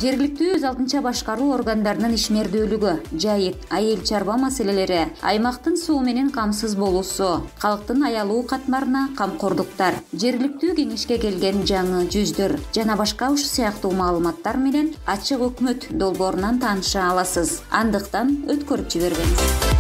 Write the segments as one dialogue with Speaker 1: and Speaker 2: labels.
Speaker 1: Жергиликтүү өз алдынча башкаруу органдарынын ишмердүүлүгү, жайыт, айыл чарба маселелери, аймактын суу менен камсыз болуусу, калктын аялуу катмарына камкордуктар, жергиликтүү кеңешке келген жаңы жүздөр жана башка ушул сыяктуу маалыматтар менен ачык өкмөт долбоорунан тааныша аласыз. Андыктан өткөрүп жибербеңиз.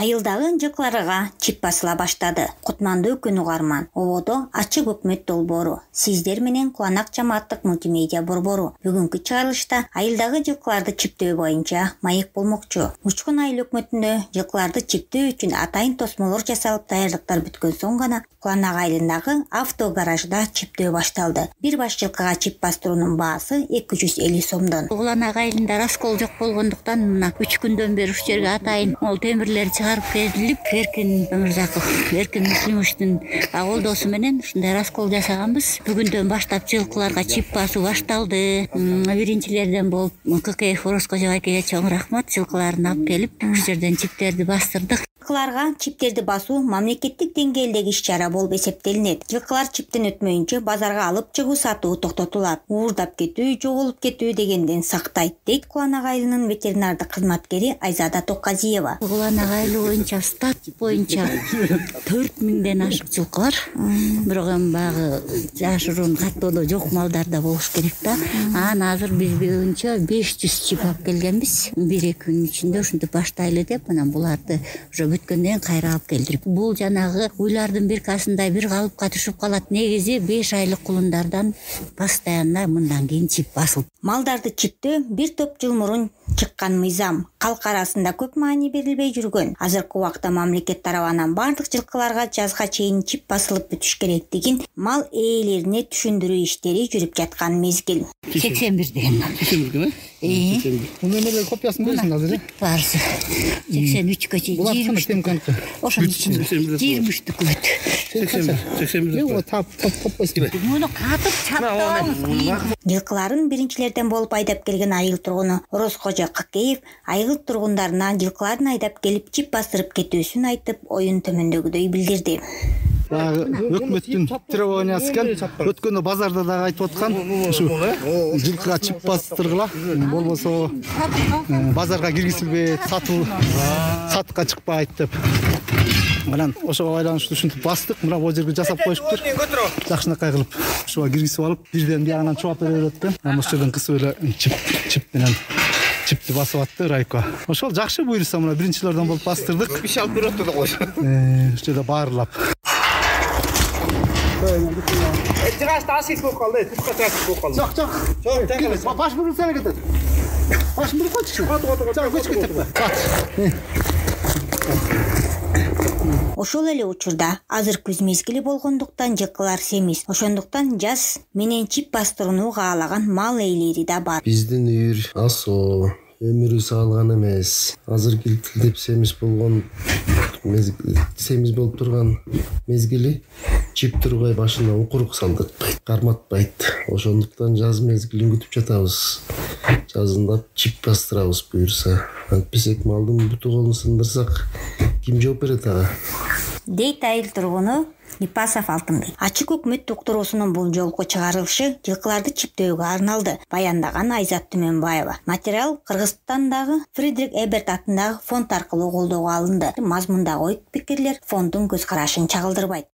Speaker 1: Айылдагы жылкыларга чип басыла баштады. Кутмандуу күн угарман. Ободо ачык өкмөт долбоору. Сиздер менен Куланак жамааттык мультимедиа борбору. Бүгүнкү чыгарылышта айылдагы жылкыларды чиптөө боюнча маек болмокчу. Учкун айыл өкмөтүндө жылкыларды чиптөө үчүн атайын тосмолор жасалып даярдыктар бүткөн соң гана Куланак айылындагы авто гаражда чиптөө башталды. Бир баш жылкыга чип бастыруунун баасы 250 сомдон.
Speaker 2: Куланак айылында раскол жок болгондуктан мына 3 күндөн бери ушул жерге атайын ол темирлер чыгарып келип, Эркин Өмүрзаков, Эркин Муслимовичтин колдоосу менен ушундай раскол жасаганбыз. Бүгүндөн баштап жылкыларга чип басуу башталды. Биринчилерден болуп ККФ Орозкожо айкеге чоң рахмат. Жылкыларын алып келип, ушул жерден чиптерди бастырдык.
Speaker 1: Жылкыларга чиптерди басуу мамлекеттик деңгээлдеги иш-чара болуп эсептелинет. Жылкылар чиптен өтмөйүнчө базарга алып чыгуу сатуу токтотулат. Уурдап кетүү, жоголуп кетүү дегенден сактайт, дейт Куланак айылынын ветеринардык кызматкери Айзада Токказиева.
Speaker 2: Куланак айылы боюнча стат боюнча 4000ден ашык жылкы бар. Бирок эми баягы жашыруун каттоодо жок малдарда болуш керек да. Анан азыр биз бүгүнчө 500 чип алып келгенбиз. 1-2 күн ичинде ушинтип баштайлы деп, анан буларды уже бүткөндөн кайра алып келдик. Бул жанагы уйлардын биркасындай бир калыпка түшүп калат. Негизи 5 айлык кулундардан постоянно мындан кийин чип басылып.
Speaker 1: Малдарды чиптөө бир топ жыл мурун чыккан мыйзам. Калк арасында көп маани берилбей жүргөн. Азыркы убакта мамлекет тарабынан бардык жылкыларга жазга чейин чип басылып бүтүш керектигин мал ээлерине түшүндүрүү иштери жүрүп жаткан мезгил.
Speaker 2: 81 деген.
Speaker 3: 81 эми? Бул эмелер копиясын берсиң азыр, э?
Speaker 2: Барсы. 83кө чейин.
Speaker 3: Булар кандай темканыкы?
Speaker 2: Ошо 23 бүт.
Speaker 3: 81. Жок, тап басты.
Speaker 2: Муну катып чаптабыз.
Speaker 1: Жылкыларын биринчилерден болуп айдап келген айыл тургуну Орозкожо Кыкеев айыл тургундарына жылкыларын айдап келип чип бастырып кетүүсүн айтып, оюн төмөндөгүдөй билдирди.
Speaker 3: Өкмөттүн требованиясы экен. Өткөндө базарда дагы айтып аткан, ушу жылкыга чип бастыргыла, болбосо базарга киргизилбейт, сатыкка чыкпайт деп. Анан ошого байланыштуу ушинтип бастык. Мына бул жерге жасап коюшуптур. Жакшынакай кылып ушуга киргизип алып, бирден биягынан чоңоп бере берет экен. Анан ошол жерден кысып эле чип менен чипти басып атты Райко. Ошол жакшы буйруса, мына биринчилерден болуп бастырдык. Иш алып берет да кош. Ушул жерде баарылап. Жыгаш ташып болуп калды, тушка ташып болуп калды. Жок. Жок, теңелес. Баш буруп сен кетет. Баш буруп койчу. Жок, көчүп кетип.
Speaker 1: Ошол эле учурда азыр күз мезгили болгондуктан жылкылар семиз. Ошондуктан жаз менен чип бастырууну каалаган мал ээлери да бар.
Speaker 4: Биздин үйүр асоо өмүрү саалган эмес. Азыр килтилдеп семиз болгон мезгил, семиз болуп турган мезгили чип турбай башына укурук салдыртпайт, карматпайт. Ошондуктан жаз мезгилин күтүп жатабыз. Жазында чип бастырабыз буюрса. Антпесек малдын буту колун сындырсак, ким жооп берет ага?
Speaker 1: Дейт айыл тургуну Ипасов Алтынбек. Ачык өкмөт уктуруусунун бул жолку чыгарылышы жылкыларды чиптөөгө арналды. Баяндаган Айзат Түмөнбаева. Материал Кыргызстандагы Фридрих Эберт атындагы фонд аркылуу колдоого алынды. Мазмундагы ой пикирлер фонддун көз карашын чагылдырбайт.